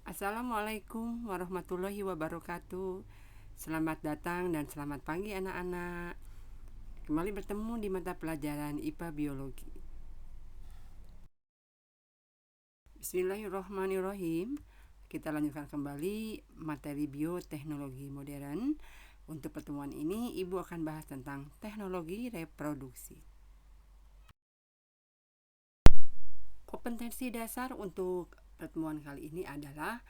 Assalamualaikum warahmatullahi wabarakatuh. Selamat datang dan selamat pagi anak-anak. Kembali bertemu di mata pelajaran IPA Biologi. Bismillahirrahmanirrahim. Kita lanjutkan kembali materi bioteknologi modern. Untuk pertemuan ini, Ibu akan bahas tentang teknologi reproduksi. Kompetensi dasar untuk pertemuan kali ini adalah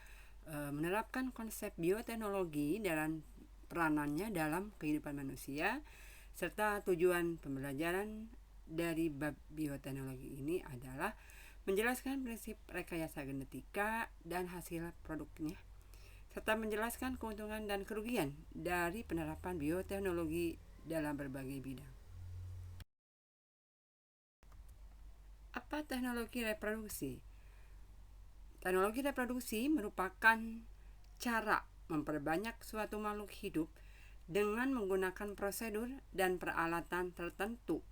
menerapkan konsep bioteknologi dalam peranannya dalam kehidupan manusia, serta tujuan pembelajaran dari bab bioteknologi ini adalah menjelaskan prinsip rekayasa genetika dan hasil produknya, serta menjelaskan keuntungan dan kerugian dari penerapan bioteknologi dalam berbagai bidang. Apa teknologi reproduksi? Teknologi reproduksi merupakan cara memperbanyak suatu makhluk hidup dengan menggunakan prosedur dan peralatan tertentu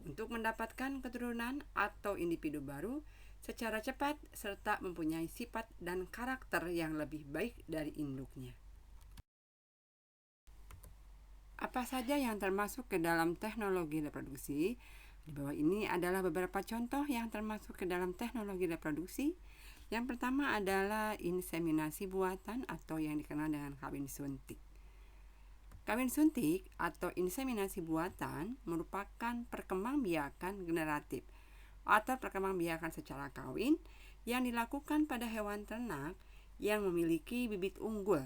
untuk mendapatkan keturunan atau individu baru secara cepat serta mempunyai sifat dan karakter yang lebih baik dari induknya. Apa saja yang termasuk ke dalam teknologi reproduksi? Di bawah ini adalah beberapa contoh yang termasuk ke dalam teknologi reproduksi. Yang pertama adalah inseminasi buatan atau yang dikenal dengan kawin suntik. Kawin suntik atau inseminasi buatan merupakan perkembangbiakan generatif atau perkembangbiakan secara kawin yang dilakukan pada hewan ternak yang memiliki bibit unggul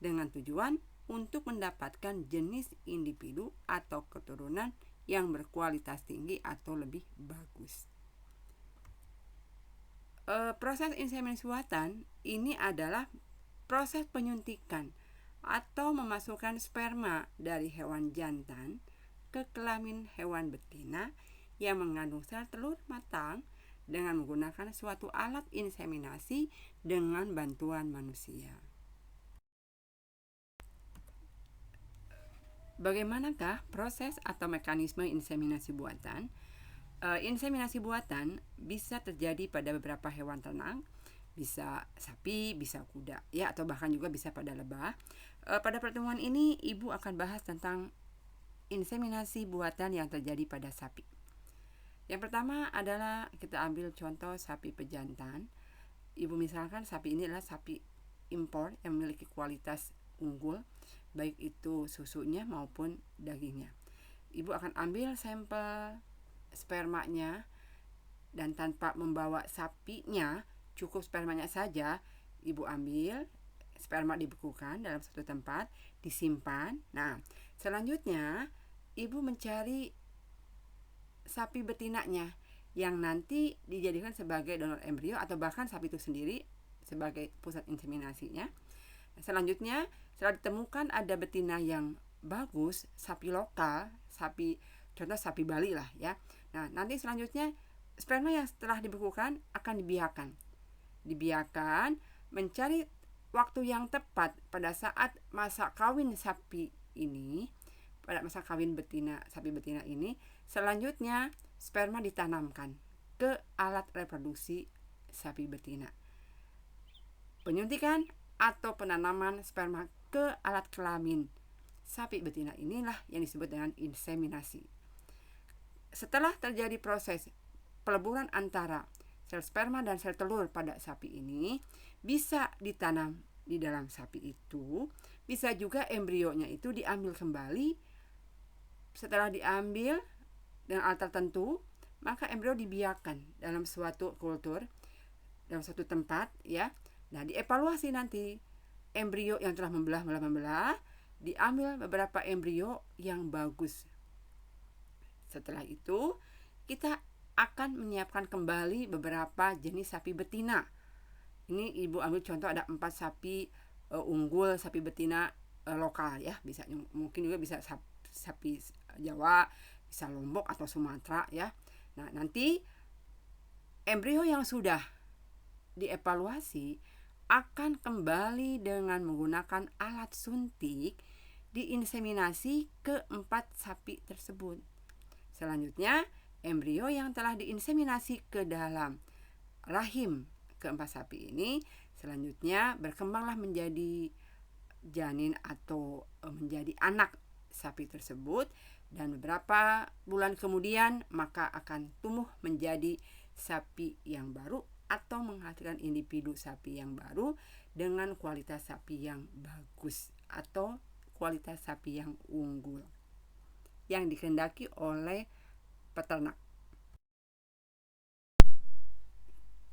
dengan tujuan untuk mendapatkan jenis individu atau keturunan yang berkualitas tinggi atau lebih bagus. Proses inseminasi buatan ini adalah proses penyuntikan atau memasukkan sperma dari hewan jantan ke kelamin hewan betina yang mengandung sel telur matang dengan menggunakan suatu alat inseminasi dengan bantuan manusia. Bagaimanakah proses atau mekanisme inseminasi buatan? Inseminasi buatan bisa terjadi pada beberapa hewan ternak, bisa sapi, bisa kuda, ya, atau bahkan juga bisa pada lebah. Pada pertemuan ini, Ibu akan bahas tentang inseminasi buatan yang terjadi pada sapi. Yang pertama adalah kita ambil contoh sapi pejantan. Ibu misalkan sapi ini adalah sapi impor yang memiliki kualitas unggul, baik itu susunya maupun dagingnya. Ibu akan ambil sampel spermanya dan tanpa membawa sapinya, cukup spermanya saja, Ibu ambil sperma, dibekukan dalam satu tempat, disimpan. Nah, selanjutnya Ibu mencari sapi betinanya yang nanti dijadikan sebagai donor embrio atau bahkan sapi itu sendiri sebagai pusat inseminasinya. Selanjutnya, setelah ditemukan ada betina yang bagus, sapi lokal, contoh sapi Bali lah ya. Nah, nanti selanjutnya sperma yang setelah dibekukan akan dibiarkan mencari waktu yang tepat pada saat masa kawin sapi ini, pada masa kawin sapi betina ini. Selanjutnya sperma ditanamkan ke alat reproduksi sapi betina. Penyuntikan atau penanaman sperma ke alat kelamin sapi betina inilah yang disebut dengan inseminasi. Setelah terjadi proses peleburan antara sel sperma dan sel telur pada sapi ini, bisa ditanam di dalam sapi itu, bisa juga embrionya itu diambil kembali. Setelah diambil dengan alat tertentu, maka embrio dibiarkan dalam suatu kultur, dalam suatu tempat ya. Nah, dievaluasi nanti embrio yang telah membelah, diambil beberapa embrio yang bagus. Setelah itu, kita akan menyiapkan kembali beberapa jenis sapi betina. Ini Ibu ambil contoh ada 4 sapi unggul, sapi betina lokal ya, bisa mungkin juga bisa sapi Jawa, bisa Lombok atau Sumatera ya. Nah, nanti embrio yang sudah dievaluasi akan kembali dengan menggunakan alat suntik diinseminasi ke 4 sapi tersebut. Selanjutnya, embrio yang telah diinseminasi ke dalam rahim keempat sapi ini selanjutnya berkembanglah menjadi janin atau menjadi anak sapi tersebut, dan beberapa bulan kemudian maka akan tumbuh menjadi sapi yang baru atau menghasilkan individu sapi yang baru dengan kualitas sapi yang bagus atau kualitas sapi yang unggul yang dikehendaki oleh peternak.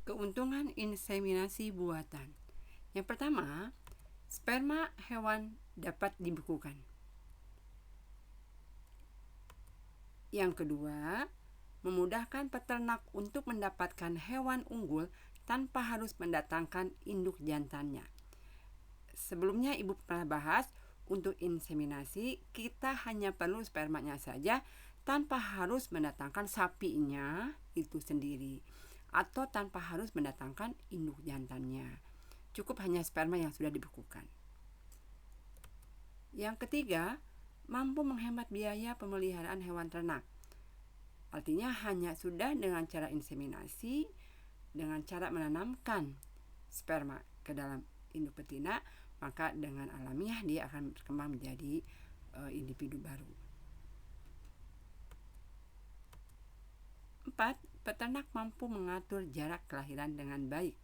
Keuntungan inseminasi buatan. Yang pertama, sperma hewan dapat dibekukan. Yang kedua, memudahkan peternak untuk mendapatkan hewan unggul tanpa harus mendatangkan induk jantannya. Sebelumnya Ibu pernah bahas, untuk inseminasi kita hanya perlu spermanya saja tanpa harus mendatangkan sapinya itu sendiri, atau tanpa harus mendatangkan induk jantannya. Cukup hanya sperma yang sudah dibekukan. Yang ketiga, mampu menghemat biaya pemeliharaan hewan ternak. Artinya hanya sudah dengan cara inseminasi, dengan cara menanamkan sperma ke dalam induk betina, maka dengan alamiah dia akan berkembang menjadi individu baru. 4. Peternak mampu mengatur jarak kelahiran dengan baik.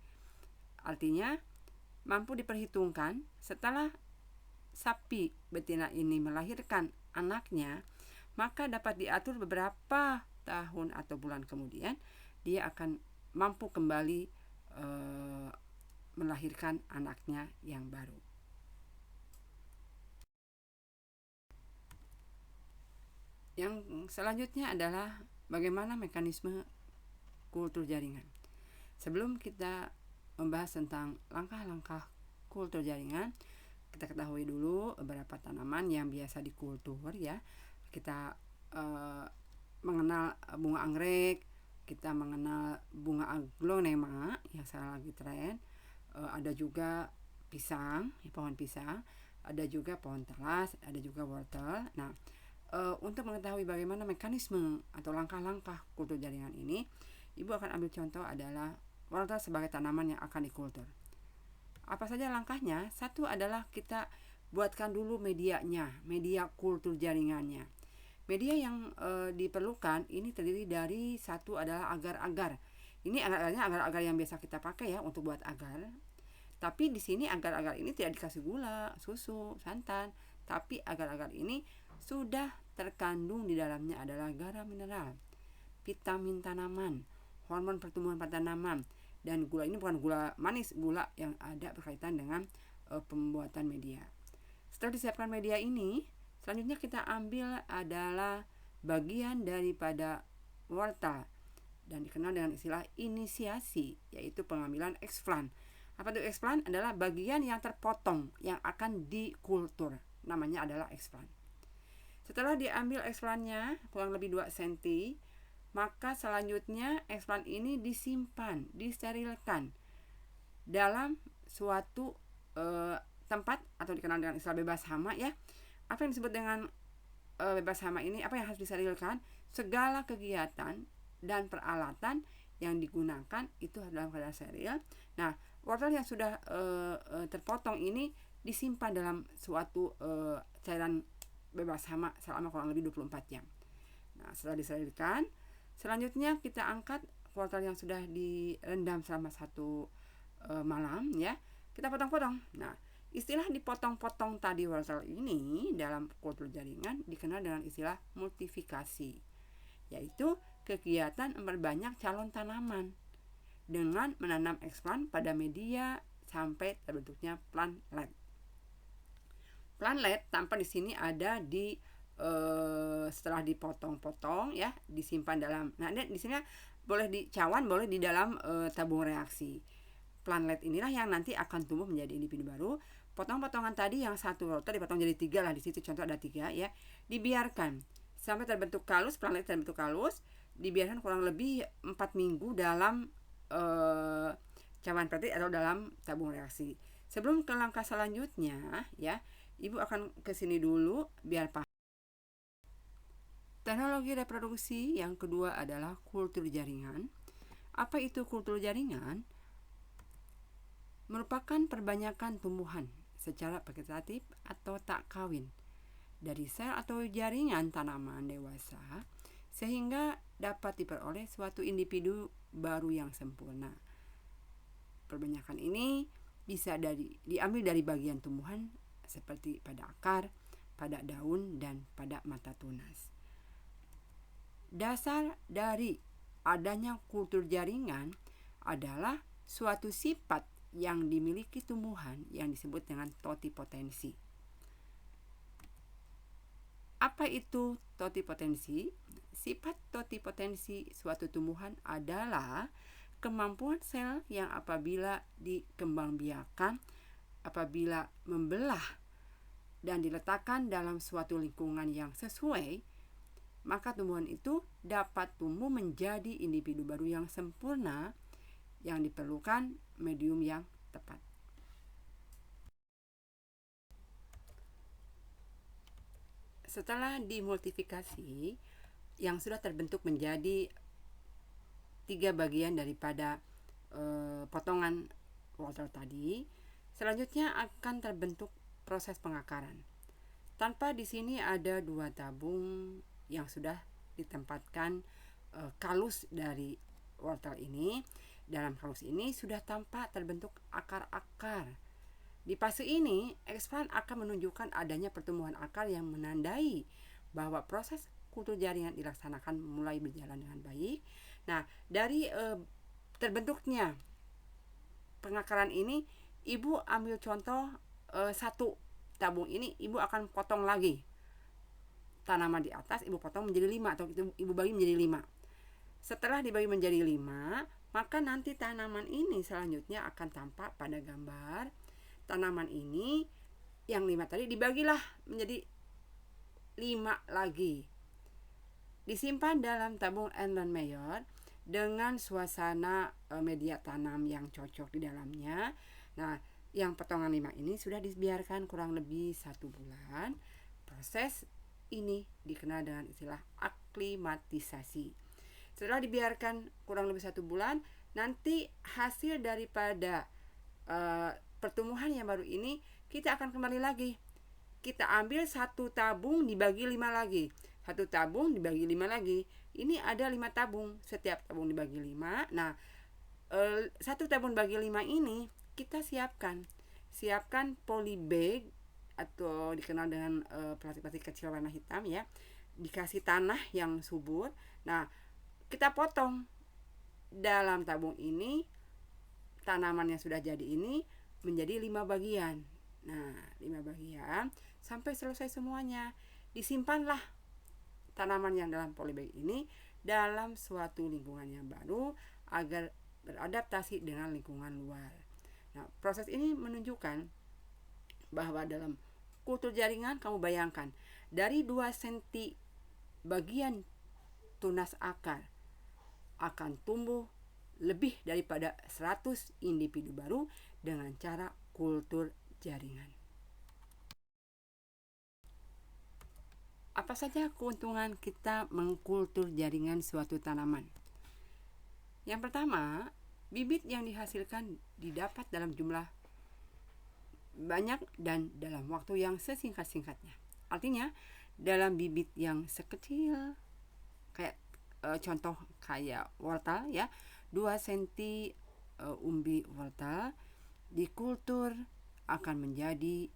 Artinya mampu diperhitungkan setelah sapi betina ini melahirkan anaknya, maka dapat diatur beberapa tahun atau bulan kemudian dia akan mampu kembali melahirkan anaknya yang baru. Yang selanjutnya adalah bagaimana mekanisme kultur jaringan. Sebelum kita membahas tentang langkah-langkah kultur jaringan, kita ketahui dulu beberapa tanaman yang biasa dikultur ya. Kita mengenal bunga anggrek, kita mengenal bunga aglonema yang sekarang lagi tren. Ada juga pisang, pohon pisang, ada juga pohon talas, ada juga wortel. Nah, untuk mengetahui bagaimana mekanisme atau langkah-langkah kultur jaringan ini, Ibu akan ambil contoh adalah wortel sebagai tanaman yang akan dikultur. Apa saja langkahnya? Satu adalah kita buatkan dulu medianya, media kultur jaringannya. Media yang diperlukan ini terdiri dari satu adalah agar-agar. Ini agar-agarnya agar-agar yang biasa kita pakai ya untuk buat agar. Tapi di sini agar-agar ini tidak dikasih gula, susu, santan, tapi agar-agar ini sudah terkandung di dalamnya adalah garam mineral, vitamin tanaman, hormon pertumbuhan pada tanaman, dan gula ini bukan gula manis, gula yang ada berkaitan dengan pembuatan media. Setelah disiapkan media ini, selanjutnya kita ambil adalah bagian daripada wortel dan dikenal dengan istilah inisiasi, yaitu pengambilan eksplan. Apa itu eksplan? Adalah bagian yang terpotong yang akan dikultur. Namanya adalah eksplan. Setelah diambil eksplannya kurang lebih 2 cm, maka selanjutnya eksplan ini disimpan, disterilkan dalam suatu tempat atau dikenal dengan istilah bebas hama ya. Apa yang disebut dengan bebas hama ini? Apa yang harus disterilkan? Segala kegiatan dan peralatan yang digunakan itu dalam keadaan steril. Nah, wortel yang sudah terpotong ini disimpan dalam suatu cairan bebas hama selama kurang lebih 24 jam. Nah, setelah disterilkan, selanjutnya kita angkat wortel yang sudah direndam selama 1 malam ya. Kita potong-potong. Nah, istilah dipotong-potong tadi wortel ini dalam kultur jaringan dikenal dengan istilah multifikasi, yaitu kegiatan memperbanyak calon tanaman dengan menanam eksplan pada media sampai terbentuknya plantlet. Plantlet tampak di sini ada di setelah dipotong-potong ya, disimpan dalam. Nah, di sini boleh dicawan, boleh di dalam tabung reaksi. Plantlet inilah yang nanti akan tumbuh menjadi individu baru. Potong-potongan tadi yang satu wortel dipotong jadi 3 lah, di situ contoh ada 3 ya. Dibiarkan sampai terbentuk kalus, plantlet terbentuk kalus, dibiarkan kurang lebih 4 minggu dalam cawan plastik atau dalam tabung reaksi. Sebelum ke langkah selanjutnya ya, Ibu akan ke sini dulu biar paham. Teknologi reproduksi yang kedua adalah kultur jaringan. Apa itu kultur jaringan? merupakan perbanyakan tumbuhan secara vegetatif atau tak kawin dari sel atau jaringan tanaman dewasa sehingga dapat diperoleh suatu individu baru yang sempurna. Perbanyakan ini bisa diambil dari bagian tumbuhan seperti pada akar, pada daun, dan pada mata tunas. Dasar dari adanya kultur jaringan adalah suatu sifat yang dimiliki tumbuhan yang disebut dengan totipotensi. Apa itu totipotensi? Sifat totipotensi suatu tumbuhan adalah kemampuan sel yang apabila dikembangbiakan, apabila membelah dan diletakkan dalam suatu lingkungan yang sesuai, maka tumbuhan itu dapat tumbuh menjadi individu baru yang sempurna yang diperlukan medium yang tepat. Setelah dimultifikasi, yang sudah terbentuk menjadi 3 bagian daripada potongan wortel tadi, selanjutnya akan terbentuk proses pengakaran. Tanpa di sini ada 2 tabung yang sudah ditempatkan kalus dari wortel ini. Dalam kalus ini sudah tampak terbentuk akar-akar. Di fase ini, ekspan akan menunjukkan adanya pertumbuhan akar yang menandai bahwa proses kultur jaringan dilaksanakan mulai berjalan dengan baik. Nah, dari terbentuknya pengakaran ini, ibu ambil contoh 1 tabung ini, ibu akan potong lagi tanaman di atas, ibu potong menjadi 5 atau ibu bagi menjadi 5. Setelah dibagi menjadi 5, maka nanti tanaman ini selanjutnya akan tampak pada gambar. Tanaman ini yang 5 tadi dibagilah menjadi 5 lagi. Disimpan dalam tabung Erlenmeyer dengan suasana media tanam yang cocok di dalamnya. Nah, yang potongan 5 ini sudah dibiarkan kurang lebih 1 bulan. Proses ini dikenal dengan istilah aklimatisasi. Setelah dibiarkan kurang lebih 1 bulan, nanti hasil daripada pertumbuhan yang baru ini kita akan kembali lagi. Kita ambil 1 tabung dibagi 5 lagi. 1 tabung dibagi 5 lagi. Ini ada 5 tabung. Setiap tabung dibagi 5. Nah, 1 tabung bagi 5 ini kita siapkan. Siapkan polybag atau dikenal dengan plastik-plastik kecil warna hitam ya. Dikasih tanah yang subur. Nah, kita potong dalam tabung ini tanaman yang sudah jadi ini menjadi 5 bagian. Nah, 5 bagian sampai selesai semuanya. Disimpanlah tanaman yang dalam polybag ini dalam suatu lingkungan yang baru agar beradaptasi dengan lingkungan luar. Nah, proses ini menunjukkan bahwa dalam kultur jaringan, kamu bayangkan dari 2 cm bagian tunas akar akan tumbuh lebih daripada 100 individu baru dengan cara kultur jaringan. Apa saja keuntungan kita mengkultur jaringan suatu tanaman? Yang pertama, bibit yang dihasilkan didapat dalam jumlah banyak dan dalam waktu yang sesingkat-singkatnya. Artinya, dalam bibit yang sekecil kayak contoh kayak wortel ya, 2 cm umbi wortel dikultur akan menjadi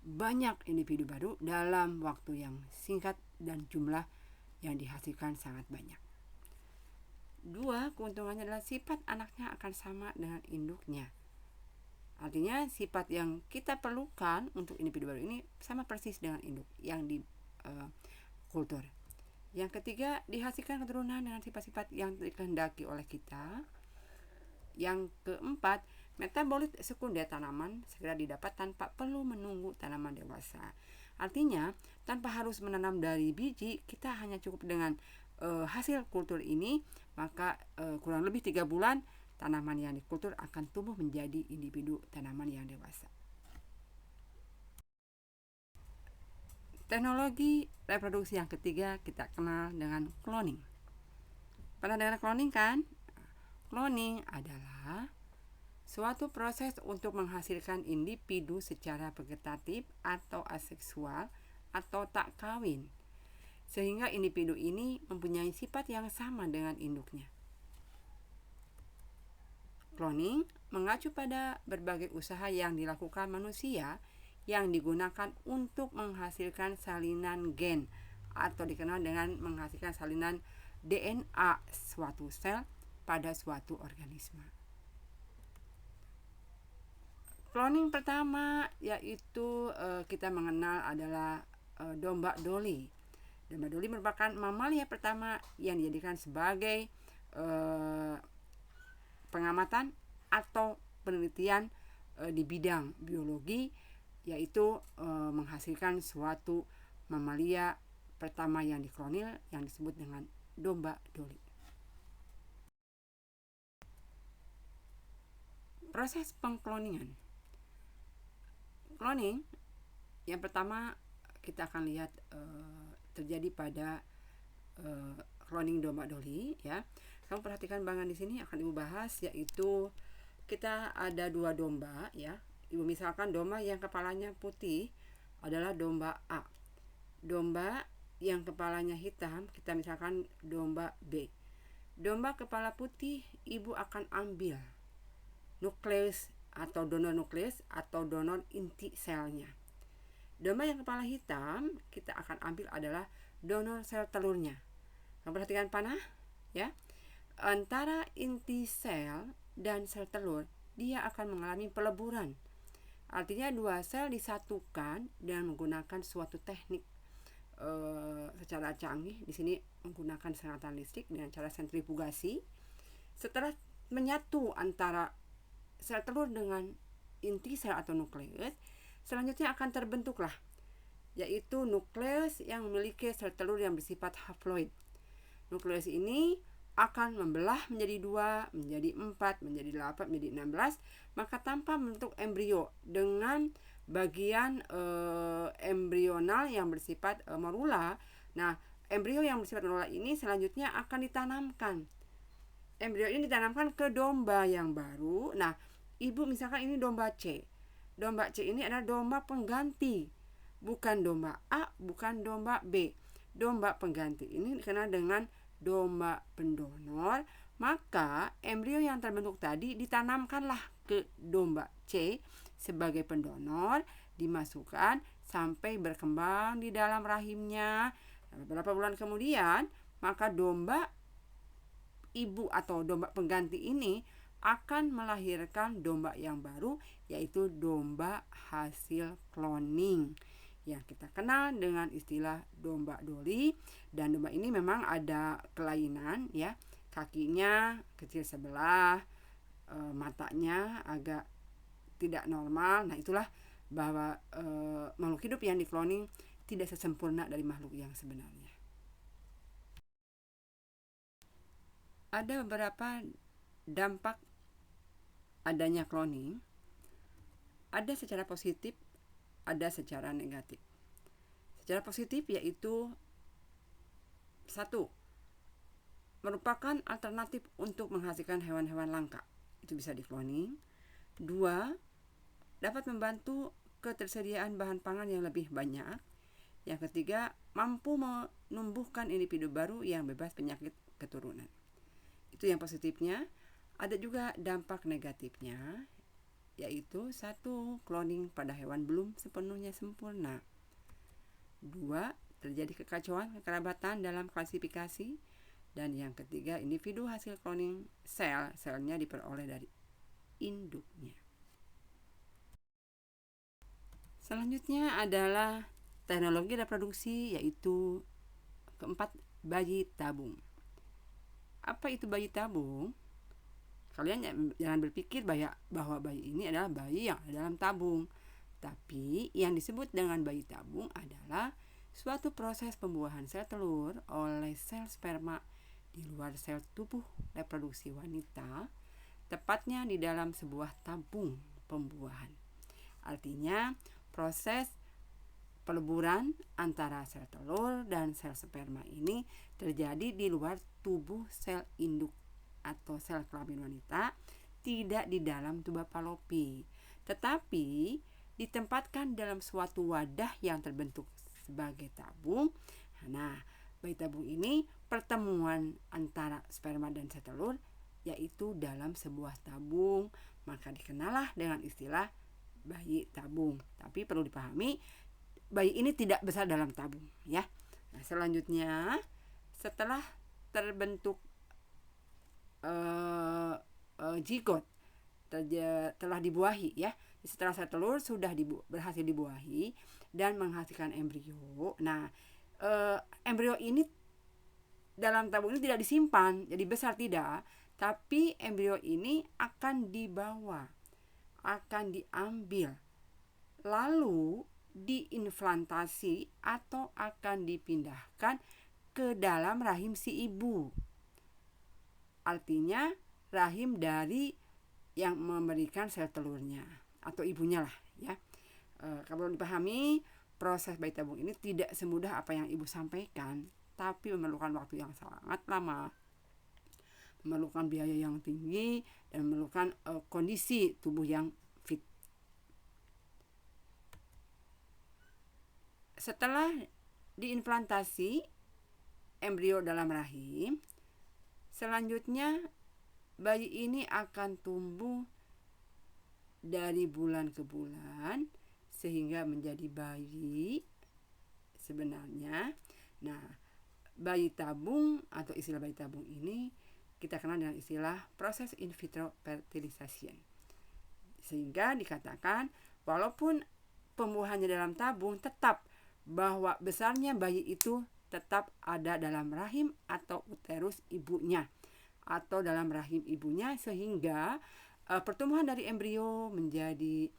banyak individu baru dalam waktu yang singkat dan jumlah yang dihasilkan sangat banyak. 2, keuntungannya adalah sifat anaknya akan sama dengan induknya. Artinya sifat yang kita perlukan untuk individu baru ini sama persis dengan induk yang di kultur. Yang ketiga, dihasilkan keturunan dengan sifat-sifat yang dikehendaki oleh kita. Yang keempat, metabolit sekunder tanaman segera didapat tanpa perlu menunggu tanaman dewasa. Artinya, tanpa harus menanam dari biji, kita hanya cukup dengan hasil kultur ini, maka kurang lebih 3 bulan tanaman yang dikultur akan tumbuh menjadi individu tanaman yang dewasa. Teknologi reproduksi yang ketiga kita kenal dengan cloning. Pernah dengar cloning kan? Cloning adalah suatu proses untuk menghasilkan individu secara vegetatif atau aseksual atau tak kawin, sehingga individu ini mempunyai sifat yang sama dengan induknya. Cloning mengacu pada berbagai usaha yang dilakukan manusia yang digunakan untuk menghasilkan salinan gen atau dikenal dengan menghasilkan salinan DNA suatu sel pada suatu organisme. Cloning pertama yaitu kita mengenal adalah domba Dolly. Domba Dolly merupakan mamalia pertama yang dijadikan sebagai pengamatan atau penelitian di bidang biologi, yaitu menghasilkan suatu mamalia pertama yang diklonil yang disebut dengan domba Dolly. Proses pengkloningan. Cloning yang pertama kita akan lihat terjadi pada cloning domba Dolly, ya. Kamu perhatikan bagian di sini akan Ibu bahas, yaitu kita ada dua domba, ya. Ibu misalkan domba yang kepalanya putih adalah domba A. Domba yang kepalanya hitam kita misalkan domba B. Domba kepala putih Ibu akan ambil nukleus atau donor nukleus atau donor inti selnya. Domba yang kepala hitam kita akan ambil adalah donor sel telurnya. Kamu perhatikan panah, ya. Antara inti sel dan sel telur dia akan mengalami peleburan. Artinya dua sel disatukan dengan menggunakan suatu teknik secara canggih. Di sini menggunakan sengatan listrik dengan cara sentrifugasi. Setelah menyatu antara sel telur dengan inti sel atau nukleus, selanjutnya akan terbentuklah yaitu nukleus yang memiliki sel telur yang bersifat haploid. Nukleus ini akan membelah menjadi 2, menjadi 4, menjadi 8, menjadi 16, maka tanpa membentuk embrio dengan bagian embrional yang bersifat morula. Nah, embrio yang bersifat morula ini selanjutnya akan ditanamkan. Embrio ini ditanamkan ke domba yang baru. Nah, Ibu misalkan ini domba C. Domba C ini adalah domba pengganti, bukan domba A, bukan domba B. Domba pengganti ini dikenal dengan domba pendonor, maka embrio yang terbentuk tadi ditanamkanlah ke domba C sebagai pendonor, dimasukkan sampai berkembang di dalam rahimnya. Beberapa bulan kemudian, maka domba ibu atau domba pengganti ini akan melahirkan domba yang baru, yaitu domba hasil cloning yang kita kenal dengan istilah domba Dolly. Dan domba ini memang ada kelainan, ya, kakinya kecil sebelah, matanya agak tidak normal. Nah, itulah bahwa makhluk hidup yang dikloning tidak sesempurna dari makhluk yang sebenarnya. Ada beberapa dampak adanya cloning. Ada secara positif, ada secara negatif. Secara positif yaitu 1. Merupakan alternatif untuk menghasilkan hewan-hewan langka. Itu bisa dikloning. 2. Dapat membantu ketersediaan bahan pangan yang lebih banyak. Yang ketiga, mampu menumbuhkan individu baru yang bebas penyakit keturunan. Itu yang positifnya. Ada juga dampak negatifnya, yaitu 1. Cloning pada hewan belum sepenuhnya sempurna. 2. Terjadi kekacauan kekerabatan dalam klasifikasi. Dan yang ketiga, individu hasil cloning selnya diperoleh dari induknya. Selanjutnya adalah teknologi reproduksi, yaitu keempat, bayi tabung. Apa itu bayi tabung? Kalian jangan berpikir bahwa bayi ini adalah bayi yang ada dalam tabung. Tapi yang disebut dengan bayi tabung adalah suatu proses pembuahan sel telur oleh sel sperma di luar sel tubuh reproduksi wanita, tepatnya di dalam sebuah tabung pembuahan. Artinya, proses peleburan antara sel telur dan sel sperma ini terjadi di luar tubuh sel induk atau sel kelamin wanita, tidak di dalam tuba Fallopi, tetapi ditempatkan dalam suatu wadah yang terbentuk sebagai tabung. Nah, bayi tabung ini pertemuan antara sperma dan sel telur yaitu dalam sebuah tabung, maka dikenallah dengan istilah bayi tabung. Tapi perlu dipahami, bayi ini tidak besar dalam tabung, ya. Nah, selanjutnya setelah terbentuk zigot, telah dibuahi, ya. Setelah sel telur sudah berhasil dibuahi dan menghasilkan embrio. Nah, embrio ini dalam tabung ini tidak disimpan jadi besar, tidak, tapi embrio ini akan dibawa, akan diambil, lalu diimplantasi atau akan dipindahkan ke dalam rahim si ibu. Artinya rahim dari yang memberikan sel telurnya atau ibunya lah, ya. Kalau dipahami, proses bayi tabung ini tidak semudah apa yang ibu sampaikan, tapi memerlukan waktu yang sangat lama, memerlukan biaya yang tinggi, dan memerlukan kondisi tubuh yang fit. Setelah diimplantasi embrio dalam rahim, selanjutnya bayi ini akan tumbuh dari bulan ke bulan sehingga menjadi bayi sebenarnya. Nah, bayi tabung atau istilah bayi tabung ini kita kenal dengan istilah proses in vitro fertilization. Sehingga dikatakan walaupun pembuahannya dalam tabung, tetap bahwa besarnya bayi itu tetap ada dalam rahim atau uterus ibunya atau dalam rahim ibunya, sehingga pertumbuhan dari embrio menjadi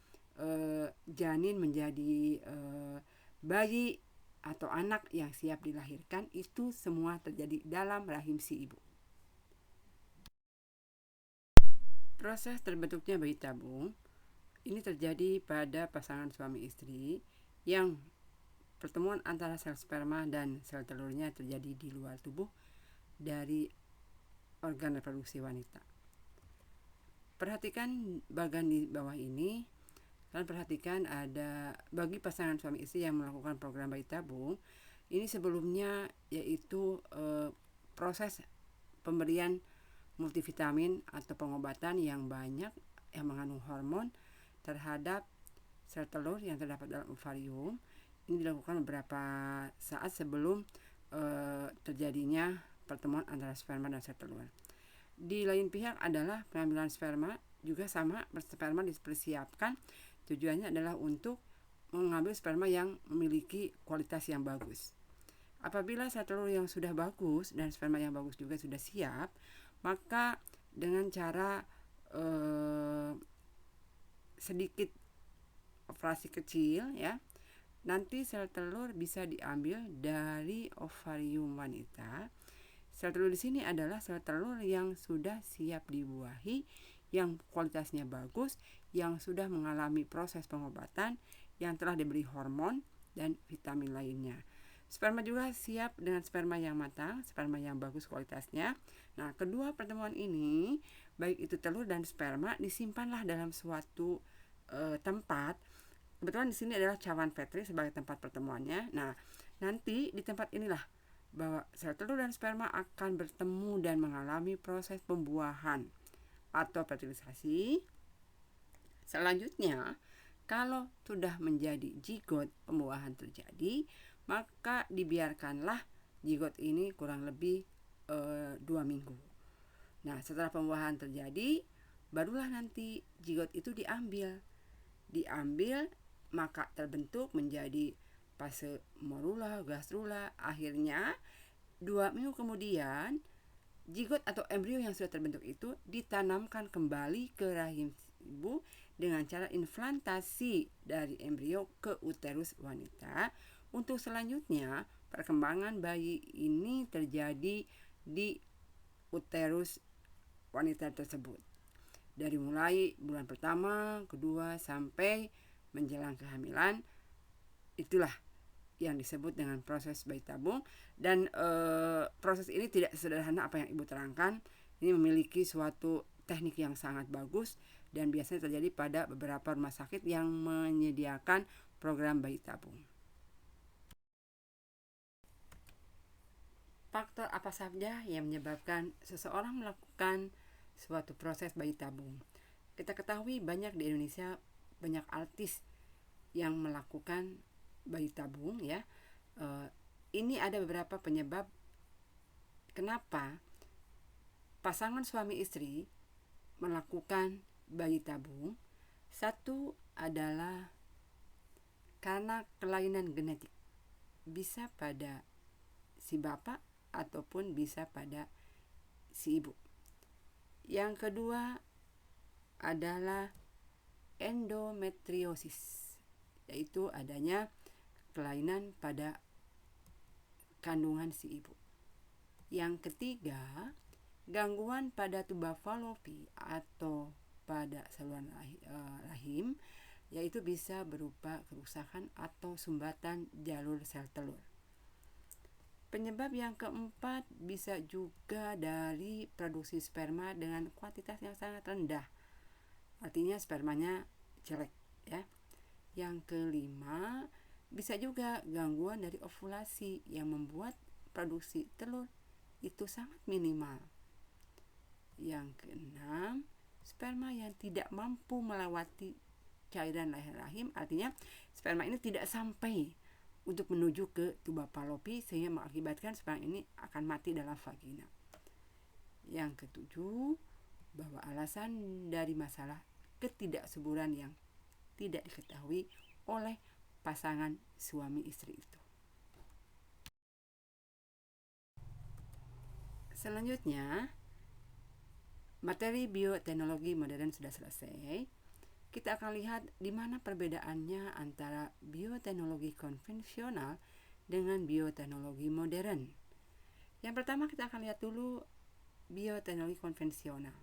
janin, menjadi bayi atau anak yang siap dilahirkan, itu semua terjadi dalam rahim si ibu. Proses terbentuknya bayi tabung ini terjadi pada pasangan suami istri yang pertemuan antara sel sperma dan sel telurnya terjadi di luar tubuh dari organ reproduksi wanita. Perhatikan bagian di bawah ini. Kalian perhatikan ada bagi pasangan suami istri yang melakukan program bayi tabung, ini sebelumnya yaitu proses pemberian multivitamin atau pengobatan yang banyak yang mengandung hormon terhadap sel telur yang terdapat dalam ovarium. Ini dilakukan beberapa saat sebelum terjadinya pertemuan antara sperma dan sel telur. Di lain pihak adalah pengambilan sperma, juga sama, sperma dipersiapkan. Tujuannya adalah untuk mengambil sperma yang memiliki kualitas yang bagus. Apabila sel telur yang sudah bagus dan sperma yang bagus juga sudah siap, maka dengan cara sedikit operasi kecil, ya, nanti sel telur bisa diambil dari ovarium wanita. Sel telur di sini adalah sel telur yang sudah siap dibuahi, yang kualitasnya bagus, yang sudah mengalami proses pengobatan, yang telah diberi hormon dan vitamin lainnya. Sperma juga siap dengan sperma yang matang, sperma yang bagus kualitasnya. Nah, kedua pertemuan ini, baik itu telur dan sperma, disimpanlah dalam suatu tempat. Kebetulan di sini adalah cawan Petri sebagai tempat pertemuannya. Nah, nanti di tempat inilah bahwa sel telur dan sperma akan bertemu dan mengalami proses pembuahan atau fertilisasi. Selanjutnya, kalau sudah menjadi zigot, pembuahan terjadi, maka dibiarkanlah zigot ini kurang lebih 2 minggu. Nah, setelah pembuahan terjadi, barulah nanti zigot itu diambil, maka terbentuk menjadi fase morula, gastrula. Akhirnya 2 minggu kemudian zigot atau embrio yang sudah terbentuk itu ditanamkan kembali ke rahim ibu dengan cara implantasi dari embrio ke uterus wanita. Untuk selanjutnya perkembangan bayi ini terjadi di uterus wanita tersebut, dari mulai bulan pertama, kedua, sampai menjelang kehamilan. Itulah yang disebut dengan proses bayi tabung. Dan proses ini tidak sederhana apa yang ibu terangkan. Ini memiliki suatu teknik yang sangat bagus dan biasanya terjadi pada beberapa rumah sakit yang menyediakan program bayi tabung. Faktor apa saja yang menyebabkan seseorang melakukan suatu proses bayi tabung? Kita ketahui banyak di Indonesia, banyak artis yang melakukan bayi tabung ya. Ini ada beberapa penyebab kenapa pasangan suami istri melakukan bayi tabung. Satu adalah karena kelainan genetik, bisa pada si bapak ataupun bisa pada si ibu. Yang kedua adalah endometriosis, yaitu adanya kelainan pada kandungan si ibu. Yang ketiga, gangguan pada tuba falopi atau pada saluran rahim, yaitu bisa berupa kerusakan atau sumbatan jalur sel telur. Penyebab yang keempat bisa juga dari produksi sperma dengan kuantitas yang sangat rendah. Artinya spermanya jelek ya. Yang kelima, bisa juga gangguan dari ovulasi yang membuat produksi telur itu sangat minimal. Yang keenam, sperma yang tidak mampu melewati cairan leher rahim, artinya sperma ini tidak sampai untuk menuju ke tuba falopi sehingga mengakibatkan sperma ini akan mati dalam vagina. Yang ketujuh, bahwa alasan dari masalah ketidaksuburan yang tidak diketahui oleh pasangan suami istri itu. Selanjutnya, materi bioteknologi modern sudah selesai. Kita akan lihat di mana perbedaannya antara bioteknologi konvensional dengan bioteknologi modern. Yang pertama kita akan lihat dulu bioteknologi konvensional.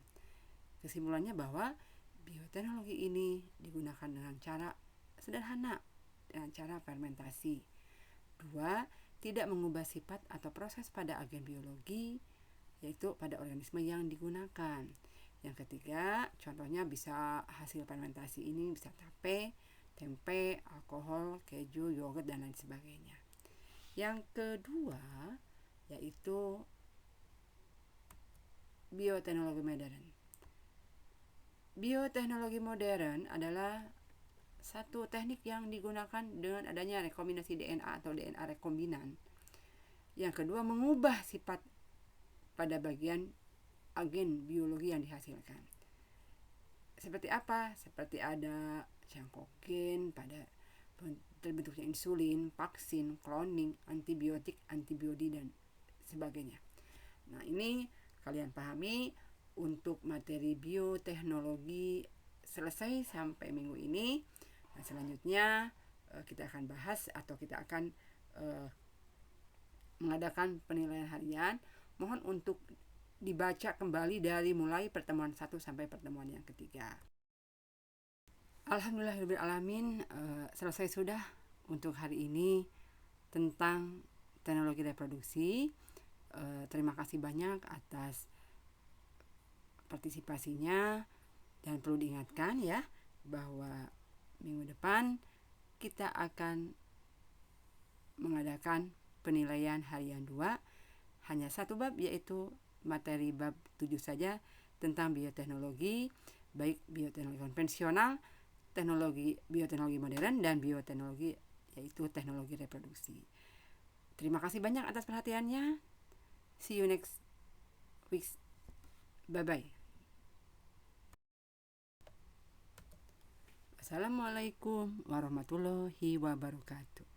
Kesimpulannya bahwa bioteknologi ini digunakan dengan cara sederhana, dengan cara fermentasi. Dua, tidak mengubah sifat atau proses pada agen biologi, yaitu pada organisme yang digunakan. Yang ketiga, contohnya bisa hasil fermentasi ini bisa tape, tempe, alkohol, keju, yogurt, dan lain sebagainya. Yang kedua, yaitu bioteknologi modern. Bioteknologi modern adalah satu teknik yang digunakan dengan adanya rekombinasi DNA atau DNA rekombinan. Yang kedua, mengubah sifat pada bagian agen biologi yang dihasilkan. Seperti apa? Seperti ada cangkogen pada terbentuknya insulin, vaksin, cloning, antibiotik, antibodi, dan sebagainya. Nah, ini kalian pahami untuk materi bioteknologi selesai sampai minggu ini. Nah, selanjutnya kita akan bahas atau kita akan mengadakan penilaian harian. Mohon untuk dibaca kembali dari mulai pertemuan 1 sampai pertemuan yang ketiga. Alhamdulillahirrahmanirrahim, selesai sudah untuk hari ini tentang teknologi reproduksi. Terima kasih banyak atas partisipasinya, dan perlu diingatkan ya bahwa minggu depan kita akan mengadakan penilaian harian 2, hanya satu bab, yaitu materi bab 7 saja tentang bioteknologi, baik bioteknologi konvensional, bioteknologi modern, dan bioteknologi yaitu teknologi reproduksi. Terima kasih banyak atas perhatiannya. See you next week. Bye-bye. Assalamualaikum warahmatullahi wabarakatuh.